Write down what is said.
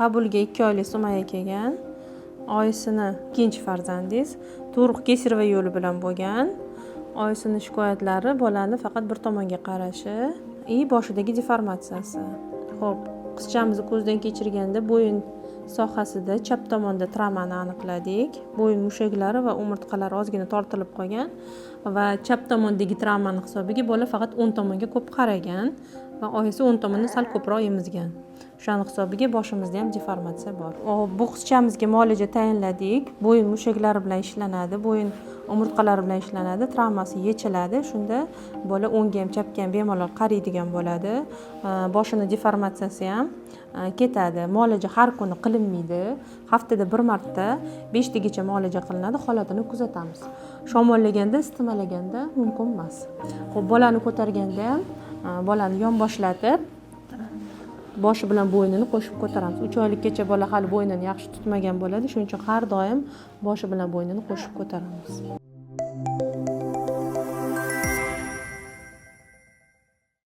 Qabulga 2 oylik Sumaya kelgan. Oyisini ikkinchi farzandingiz. Tug'ruq kesirva yo'li bilan bo'lgan. Oyisini shikoyatlari bolani faqat bir tomonga qarashi, boshidagi deformatsiyasi. Xo'p, qizchamizni ko'zdan kechirganda bo'yin sohasida chap tomonda travmani aniqladik. Bo'yin mushaklari va umurtqalari ozgina tortilib qolgan va chap tomondagi travmani hisobiga bola faqat o'ng tomonga ko'p qaragan va oyisi o'ng tomonda sal ko'proq emizgan. O'shaning hisobiga boshimizda ham deformatsiya bor. Bu qizchamizga muolaja tayinladik. Bo'yin mushaklari bilan ishlanadi, bo'yin umurtqalari bilan ishlanadi, travmasi yechiladi. Shunda bola o'ngga ham chapga ham bemalol qaraydigan bo'ladi. Boshini deformatsiyasi ham ketadi. Muolaja har kuni qilinmaydi. Haftada bir marta 5 tagacha muolaja qilinadi, holatini kuzatamiz. Shamollaganda, istimalaganda mumkin emas. Xo'p, bolani ko'targanda ham bolani yonboshlatib boshi bilan bo'ynini qo'shib ko'taramiz. 3 oylikgacha bola hali bo'ynini yaxshi tutmagan bo'ladi. Shuning uchun har doim boshi bilan bo'ynini qo'shib ko'taramiz.